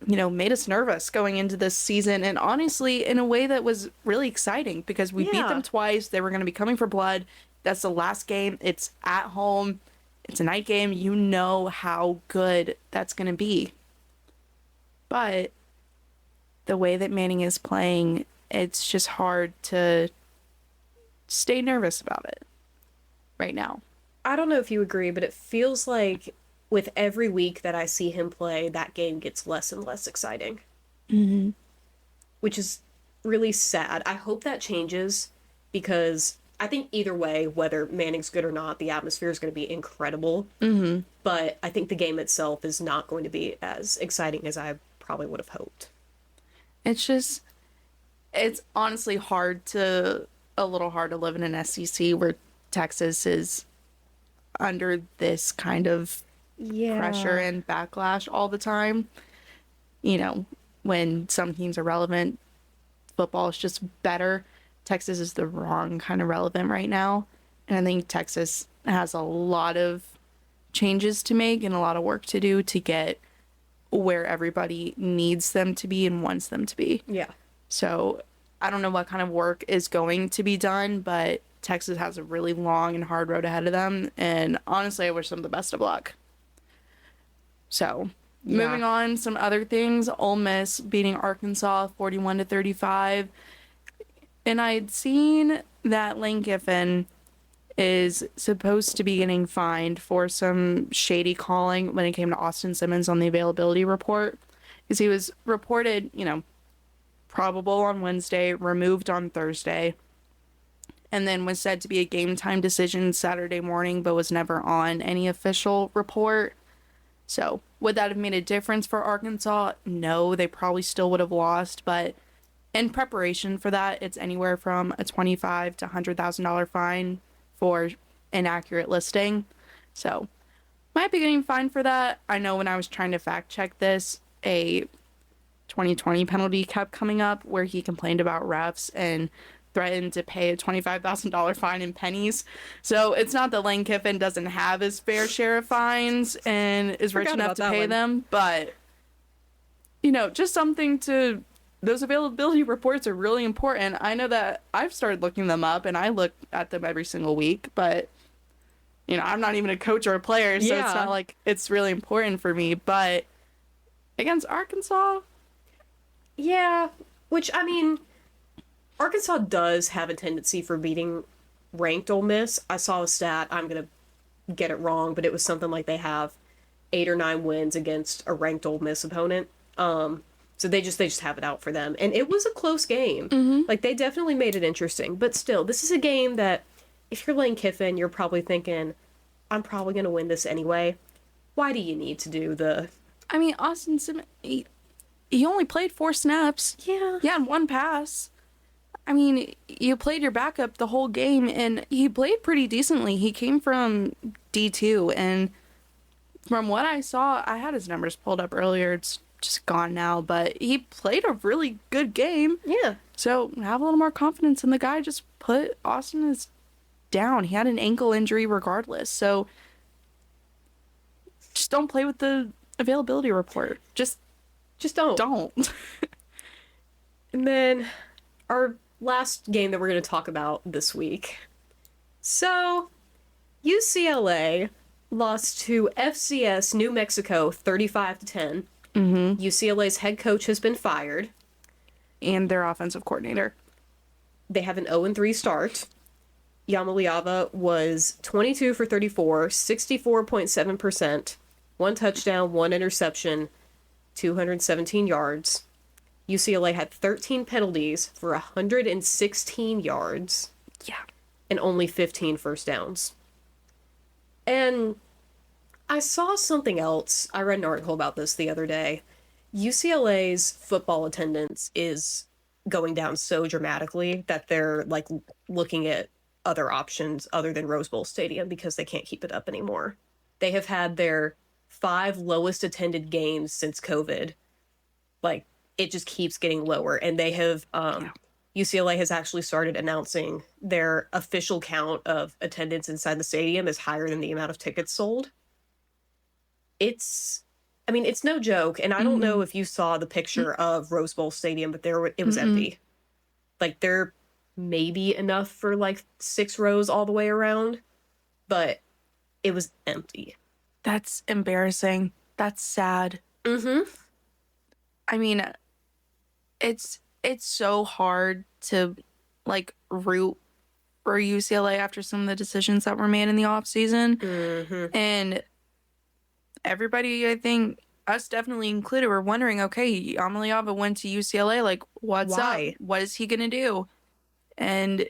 made us nervous going into this season. And honestly, in a way that was really exciting because we beat them twice. They were going to be coming for blood. That's the last game. It's at home. It's a night game. You know how good that's going to be. But the way that Manning is playing, it's just hard to stay nervous about it right now. I don't know if you agree, but it feels like with every week that I see him play, that game gets less and less exciting. Mm-hmm. Which is really sad. I hope that changes because I think either way, whether Manning's good or not, the atmosphere is going to be incredible. Mm-hmm. But I think the game itself is not going to be as exciting as I probably would have hoped. It's honestly a little hard to live in an SEC where Texas is under this kind of pressure and backlash all the time. When some teams are relevant, football is just better. Texas is the wrong kind of relevant right now. And I think Texas has a lot of changes to make and a lot of work to do to get where everybody needs them to be and wants them to be. Yeah. So I don't know what kind of work is going to be done, but Texas has a really long and hard road ahead of them. And honestly, I wish them the best of luck. So moving on, some other things. Ole Miss beating Arkansas 41-35. And I'd seen that Lane Kiffin is supposed to be getting fined for some shady calling when it came to Austin Simmons on the availability report. Because he was reported, probable on Wednesday, removed on Thursday, and then was said to be a game time decision Saturday morning, but was never on any official report. So would that have made a difference for Arkansas? No, they probably still would have lost, but in preparation for that, it's anywhere from a $25,000 to $100,000 fine for inaccurate listing. So might be getting fined for that. I know when I was trying to fact check this, a 2020 penalty kept coming up where he complained about refs and threatened to pay a $25,000 fine in pennies. So it's not that Lane Kiffin doesn't have his fair share of fines and is rich enough to pay them, but just something to... Those availability reports are really important. I know that I've started looking them up and I look at them every single week, but I'm not even a coach or a player, so it's not like it's really important for me. But against Arkansas, which Arkansas does have a tendency for beating ranked Ole Miss. I saw a stat, I'm gonna get it wrong, but it was something like they have 8 or 9 wins against a ranked Ole Miss opponent. So they just have it out for them. And it was a close game. Mm-hmm. Like, they definitely made it interesting. But still, this is a game that, if you're Lane Kiffin, you're probably thinking, I'm probably going to win this anyway. Why do you need to do the... Austin Simmons, he only played 4 snaps. Yeah. Yeah, and 1 pass. You played your backup the whole game, and he played pretty decently. He came from D2, and from what I saw, I had his numbers pulled up earlier. It's just gone now, but he played a really good game. Yeah. So have a little more confidence in the guy. Just put Austin down. He had an ankle injury regardless. So just don't play with the availability report. Just don't. And then our last game that we're going to talk about this week. So UCLA lost to FCS New Mexico 35-10. Mm-hmm. UCLA's head coach has been fired. And their offensive coordinator. They have an 0-3 start. Yamaliava was 22 for 34, 64.7%, 1 touchdown, 1 interception, 217 yards. UCLA had 13 penalties for 116 yards. Yeah. And only 15 first downs. And I saw something else. I read an article about this the other day. UCLA's football attendance is going down so dramatically that they're like looking at other options other than Rose Bowl Stadium because they can't keep it up anymore. They have had their 5 lowest attended games since COVID. Like, it just keeps getting lower. And they have, UCLA has actually started announcing their official count of attendance inside the stadium is higher than the amount of tickets sold. It's no joke. And I don't know if you saw the picture of Rose Bowl Stadium, but it was empty. Like, there may be enough for like 6 rows all the way around, but it was empty. That's embarrassing. That's sad. I mean, it's so hard to like root for UCLA after some of the decisions that were made in the offseason. And everybody, I think, us definitely included, were wondering, okay, Amaliava went to UCLA, like, what's up? What is he going to do? And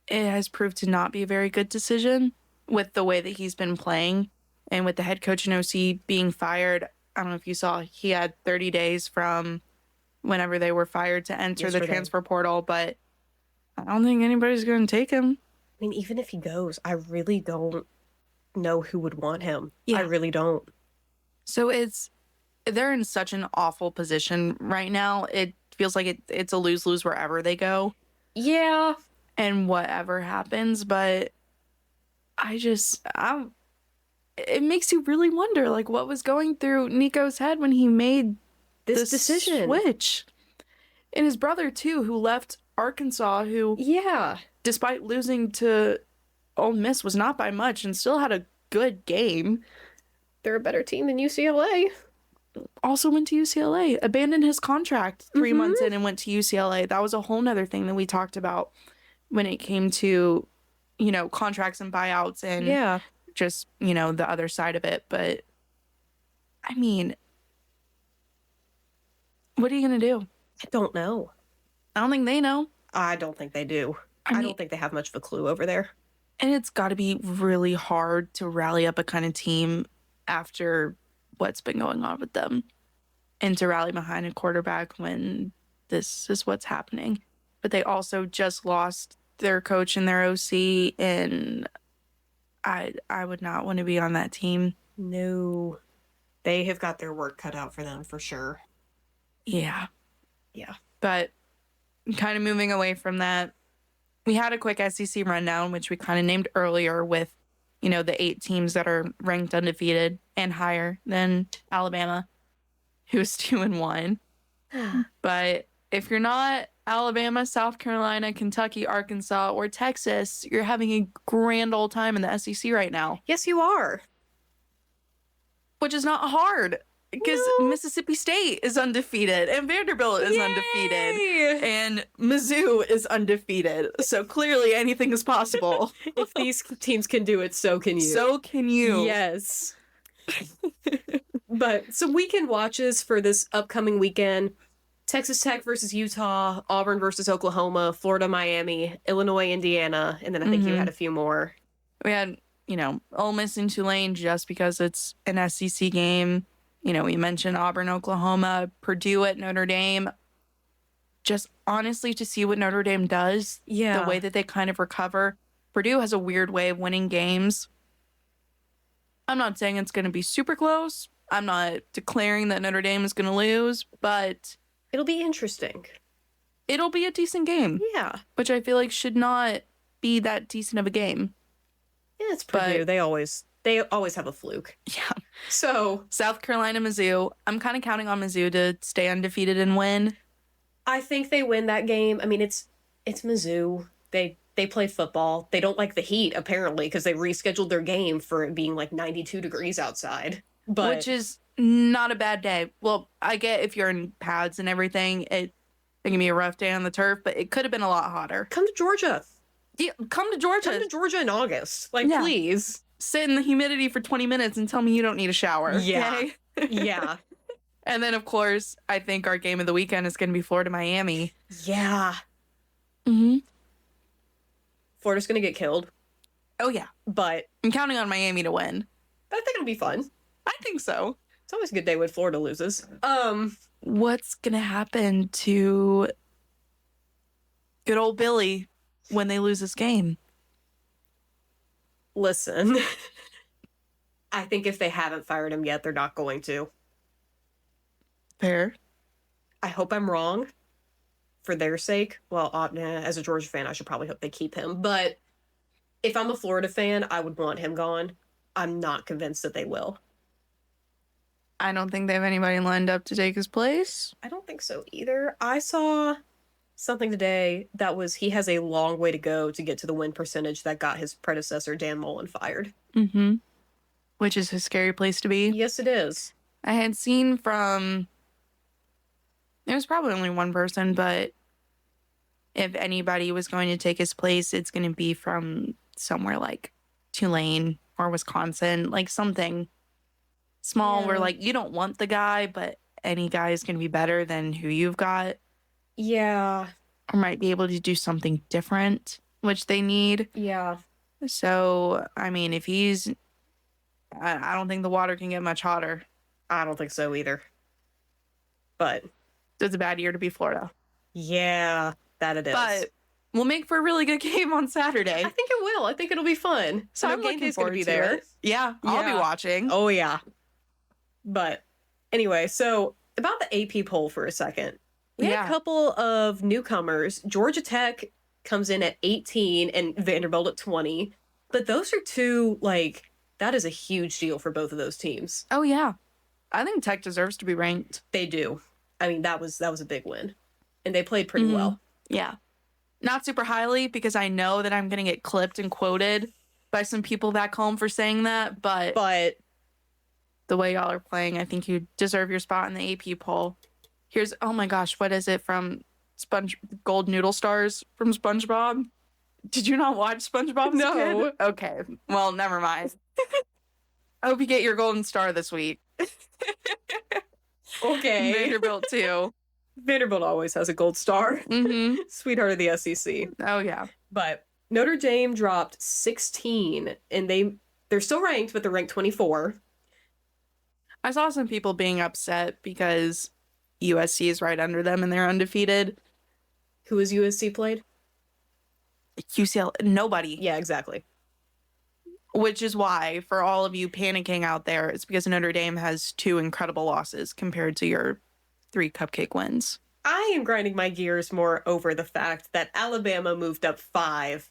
it has proved to not be a very good decision with the way that he's been playing and with the head coach and OC being fired. I don't know if you saw, he had 30 days from whenever they were fired to enter the transfer portal, but I don't think anybody's going to take him. I mean, even if he goes, I really don't know who would want him. Yeah. I really don't. So they're in such an awful position right now. It feels like it's a lose-lose wherever they go. Yeah. And whatever happens, but it makes you really wonder, like, what was going through Nico's head when he made this decision switch. And his brother, too, who left Arkansas, who, despite losing to Ole Miss, was not by much and still had a good game. They're a better team than UCLA. Also went to UCLA, abandoned his contract 3 months in and went to UCLA. That was a whole nother thing that we talked about when it came to, contracts and buyouts and just, the other side of it. But, I mean, what are you going to do? I don't know. I don't think they know. I don't think they do. I don't think they have much of a clue over there. And it's got to be really hard to rally up a kind of team after what's been going on with them and to rally behind a quarterback when this is what's happening. But they also just lost their coach and their OC, and I would not want to be on that team. No. They have got their work cut out for them, for sure. Yeah. But kind of moving away from that, we had a quick SEC rundown, which we kind of named earlier with, the 8 teams that are ranked undefeated and higher than Alabama, who's 2-1. But if you're not Alabama, South Carolina, Kentucky, Arkansas, or Texas, you're having a grand old time in the SEC right now. Yes, you are. Which is not hard. Because Mississippi State is undefeated, and Vanderbilt is undefeated, and Mizzou is undefeated. So clearly anything is possible. If these teams can do it, so can you. So can you. Yes. But some weekend watches for this upcoming weekend. Texas Tech versus Utah, Auburn versus Oklahoma, Florida, Miami, Illinois, Indiana, and then I think you had a few more. We had, Ole Miss and Tulane just because it's an SEC game. We mentioned Auburn, Oklahoma, Purdue at Notre Dame. Just honestly to see what Notre Dame does, the way that they kind of recover. Purdue has a weird way of winning games. I'm not saying it's going to be super close. I'm not declaring that Notre Dame is going to lose, but it'll be interesting. It'll be a decent game. Yeah. Which I feel like should not be that decent of a game. Yeah, it's Purdue. They always have a fluke. Yeah. So South Carolina, Mizzou. I'm kind of counting on Mizzou to stay undefeated and win. I think they win that game. I mean, it's Mizzou. They play football. They don't like the heat, apparently, because they rescheduled their game for it being like 92 degrees outside. Which is not a bad day. Well, I get if you're in pads and everything, it can be a rough day on the turf, but it could have been a lot hotter. Come to Georgia. Yeah, come to Georgia. Come to Georgia in August. Please. Sit in the humidity for 20 minutes and tell me you don't need a shower. Yeah. Okay? Yeah. And then, of course, I think our game of the weekend is going to be Florida-Miami. Yeah. Mm-hmm. Florida's going to get killed. Oh, yeah. But I'm counting on Miami to win. I think it'll be fun. I think so. It's always a good day when Florida loses. What's going to happen to good old Billy when they lose this game? Listen, I think if they haven't fired him yet, they're not going to. Fair. I hope I'm wrong for their sake. Well, as a Georgia fan, I should probably hope they keep him. But if I'm a Florida fan, I would want him gone. I'm not convinced that they will. I don't think they have anybody lined up to take his place. I don't think so either. I saw something today that was he has a long way to go to get to the win percentage that got his predecessor, Dan Mullen, fired. Mm-hmm. Which is a scary place to be. Yes, it is. I had seen from... There was probably only one person, but if anybody was going to take his place, it's going to be from somewhere like Tulane or Wisconsin, like something small where like you don't want the guy, but any guy is going to be better than who you've got. Yeah. Or might be able to do something different, which they need. Yeah. So, I mean, if he's... I don't think the water can get much hotter. I don't think so either. But... It's a bad year to be Florida. Yeah, that it is. But we'll make for a really good game on Saturday. I think it will. I think it'll be fun. So I'm looking forward to there. it. Yeah, I'll be watching. Oh, yeah. But anyway, so about the AP poll for a second. We had a couple of newcomers. Georgia Tech comes in at 18 and Vanderbilt at 20. But those are two, like, that is a huge deal for both of those teams. Oh, yeah. I think Tech deserves to be ranked. They do. I mean, that was a big win. And they played pretty well. Yeah. Not super highly because I know that I'm going to get clipped and quoted by some people back home for saying that. But the way y'all are playing, I think you deserve your spot in the AP poll. Here's, oh my gosh, what is it from Gold Noodle Stars from SpongeBob? Did you not watch SpongeBob as a kid? Okay. Well, never mind. I hope you get your golden star this week. Okay. Vanderbilt, too. Vanderbilt always has a gold star. Mm-hmm. Sweetheart of the SEC. Oh, yeah. But Notre Dame dropped 16, and they're still ranked, but they're ranked 24. I saw some people being upset because USC is right under them and they're undefeated. Who has USC played? UCLA. Nobody. Yeah, exactly. Which is why, for all of you panicking out there, it's because Notre Dame has 2 incredible losses compared to your 3 cupcake wins. I am grinding my gears more over the fact that Alabama moved up 5.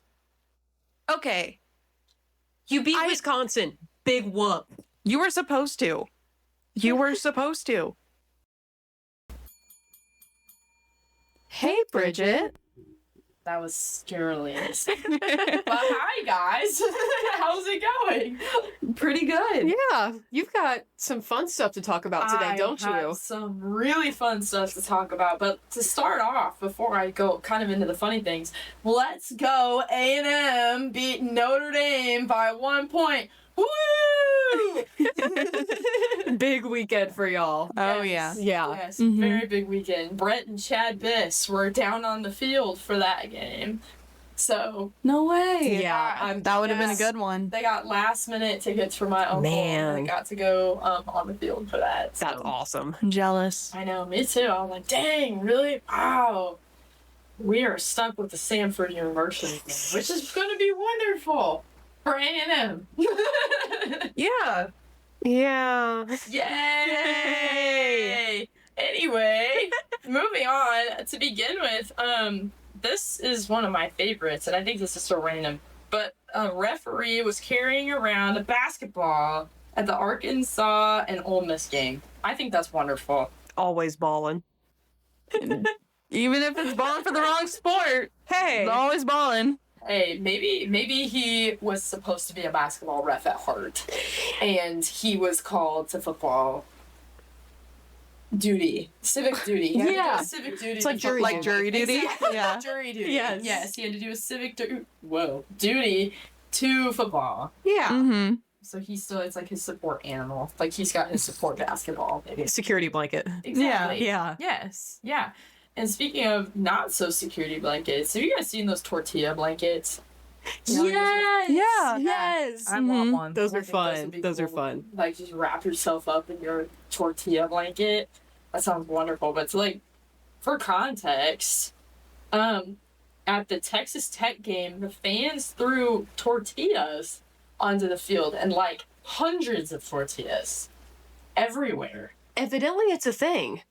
Okay. You beat Wisconsin. Big whoop. You were supposed to. You were supposed to. Hey, Bridget. That was scurrilous. But hi, guys. How's it going? Pretty good. Yeah. You've got some fun stuff to talk about today, don't I you? have some really fun stuff to talk about. But to start off, before I go kind of into the funny things, let's go. A&M beat Notre Dame by 1 point. Woo! Big weekend for y'all. Oh, Yes. yeah. Yes, Mhm. very big weekend. Brett and Chad Biss were down on the field for that game. So, No way. Yeah, that would have been a yes. good one. They got last minute tickets for my uncle. Man. And I got to go on the field for that. So. That's awesome. I'm jealous. I know, me too. I'm like, dang, really? Wow. We are stuck with the Samford University thing, which is going to be wonderful for A&M. Yeah. Yeah. Yay! Anyway, moving on. To begin with, this is one of my favorites, and I think this is so random, but a referee was carrying around a basketball at the Arkansas and Ole Miss game. I think that's wonderful. Always balling. Even if it's balling for the wrong sport. Hey. It's always balling. Hey, maybe he was supposed to be a basketball ref at heart, and he was called to football duty, civic duty. He had to do Yeah. a civic duty. It's like to jury football. jury duty. Exactly. Yeah. Jury duty. Yes. He had to do a civic duty to football. Yeah. Mm-hmm. So he's still, it's like his support animal. Like he's got his support basketball. Security blanket. Exactly. Yeah. Yes. Yeah. And speaking of not so security blankets, have you guys seen those tortilla blankets? Yes. Yeah. Yes. I want one. Those I are think fun. would be Those are cool. fun. Like just wrap yourself up in your tortilla blanket. That sounds wonderful. But it's like, for context, at the Texas Tech game, the fans threw tortillas onto the field, and like hundreds of tortillas everywhere. Evidently, it's a thing.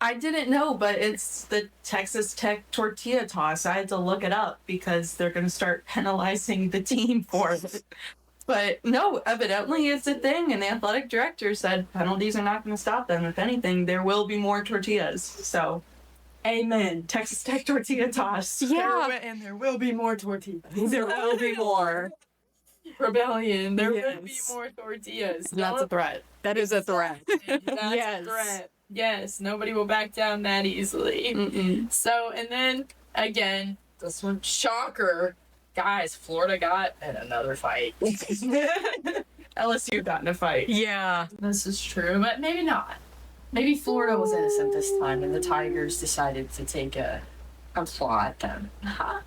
I didn't know, but it's the Texas Tech tortilla toss. I had to look it up because they're going to start penalizing the team for it. But no, evidently it's a thing, and the athletic director said penalties are not going to stop them. If anything, there will be more tortillas. So, amen. Texas Tech tortilla toss. Yeah. And there will be more tortillas. There will be more. Rebellion. There will be Yes. more tortillas. And that's a threat. That is a threat. That's Yes. a threat. Yes, nobody will back down that easily. Mm-mm. So, and then again, this one, shocker, guys, Florida got in another fight. LSU got in a fight. Yeah. This is true, but maybe not. Maybe Florida was innocent this time, and the Tigers decided to take a claw at them. Huh?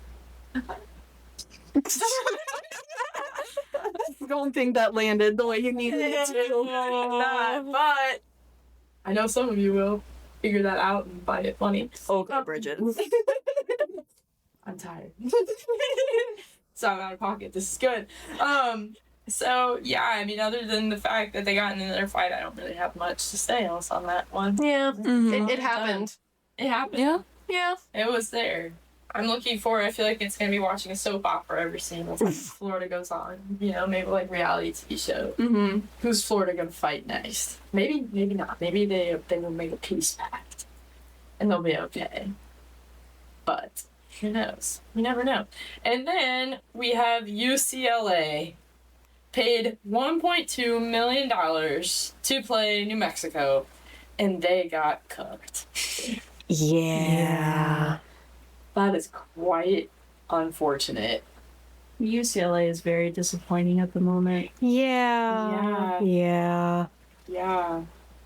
I don't think that landed the way you needed it to. Not, but I know some of you will figure that out and find it funny. Okay, Bridget. I'm tired. So I'm out of pocket. This is good. So yeah, I mean, other than the fact that they got in another fight, I don't really have much to say else on that one. Yeah. Mhm. It happened. It happened. Yeah. Yeah. It was there. I'm looking forward. I feel like it's gonna be watching a soap opera every single time Florida goes on. You know, maybe like reality TV show. Mm-hmm. Who's Florida gonna fight next? Maybe not. Maybe they will make a peace pact, and they'll be okay. But who knows? You never know. And then we have UCLA paid $1.2 million to play New Mexico, and they got cooked. Yeah. That is quite unfortunate. UCLA is very disappointing at the moment. Yeah. Yeah. Yeah.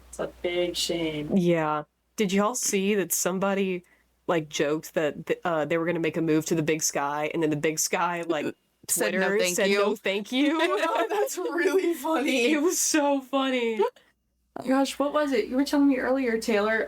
It's a big shame. Yeah. Did y'all see that somebody like joked that they were going to make a move to the Big Sky, and then the Big Sky like Said no Twitter thank said you. no thank you? That's really funny. It was so funny. Gosh, what was it? You were telling me earlier, Taylor,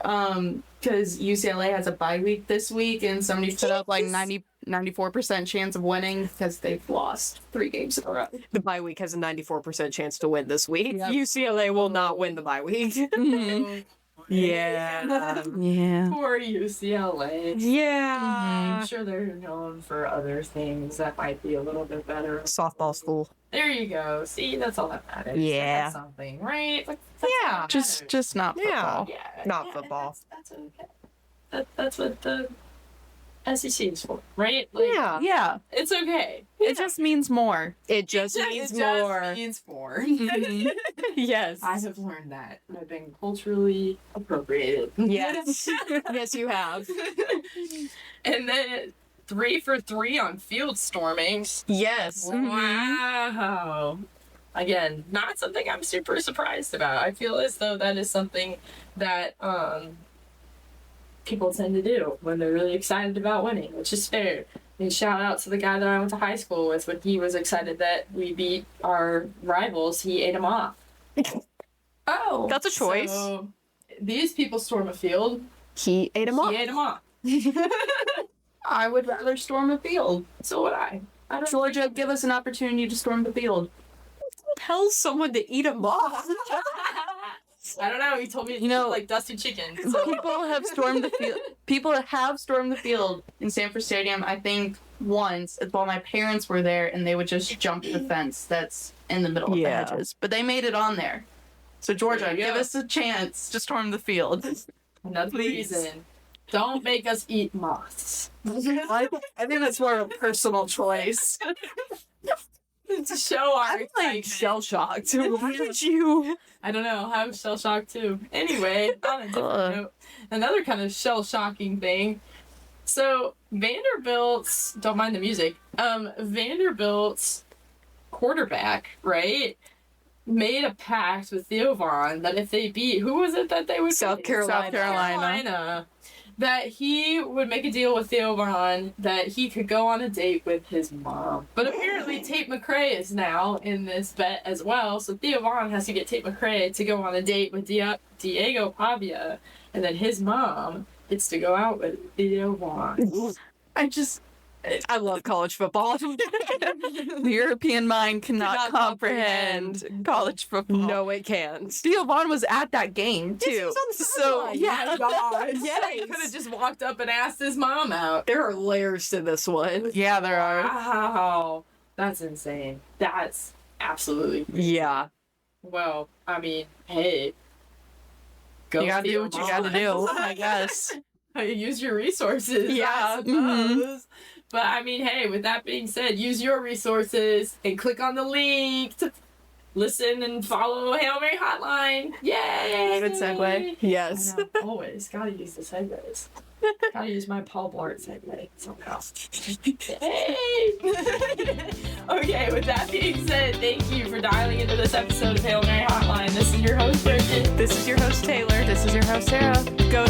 because UCLA has a bye week this week, and somebody put up like 94% chance of winning because they've lost 3 games in a row. The bye week has a 94% chance to win this week. Yep. UCLA will not win the bye week. Mhm. Yeah. Yeah. Poor UCLA. Yeah. I'm sure they're known for other things that might be a little bit better. Softball school. There you go. See, that's all that matters. Yeah. That's something, right? Like, that's Yeah. all that Just matters. not Yeah. football. Yeah, Not yeah, football. That's okay. That's what the SEC is for, right? Like, Yeah. Yeah. it's okay. It just means more. It just means more. means more. Mhm. Yes. I have learned that. I've been culturally appropriated. Yes. Yes, you have. And then 3 for 3 on field stormings. Yes. Wow. Again, not something I'm super surprised about. I feel as though that is something that people tend to do when they're really excited about winning, which is fair. And shout out to the guy that I went to high school with. When he was excited that we beat our rivals, he ate them off. Oh. That's a choice. So, these people storm a field. He ate him up. He ate them off. I would rather storm a field. So would I. I don't Georgia, give us an opportunity to storm the field. Tell someone to eat him off. I don't know. He told me, You know, like dusty chicken. So. People have stormed the field. People have stormed the field in Sanford Stadium. I think once while my parents were there, and they would just jump the fence that's in the middle of Yeah. the hedges. But they made it on there. So Georgia, There you give go. us a chance to storm the field. Another Please. reason. Don't make us eat moths. I think that's more of a personal choice. To show our I'm like excitement. shell shocked. Why did you? I don't know. I'm shell shocked too. Anyway, on a different note, another kind of shell shocking thing. So Vanderbilt's, don't mind the music. Vanderbilt's quarterback, right? made a pact with Theo Von that if they beat, who was it that they would South beat? Carolina. South Carolina. That he would make a deal with Theo Von that he could go on a date with his mom. But apparently Tate McRae is now in this bet as well, so Theo Von has to get Tate McRae to go on a date with Diego Pavia, and then his mom gets to go out with Theo Von. I love college football. The European mind cannot comprehend college football. No, it can't. Theo Von was at that game too. he was on the So sideline. yeah, He could have just walked up and asked his mom out. There are layers to this one. yeah, there are. Wow. That's insane. That's absolutely Yeah. well, I mean, hey. Go You gotta do Theo what you Von. gotta do, I guess. Use your resources. Yeah, I suppose. But I mean, hey, with that being said, use your resources and click on the link to listen and follow Hail Mary Hotline. Yay! Good segue. Yes. I know, always gotta use the segues. Gotta use my Paul Blart segue somehow. Hey! Okay, with that being said, thank you for dialing into this episode of Hail Mary Hotline. This is your host, Bridget. This is your host, Taylor. This is your host, Sarah. Go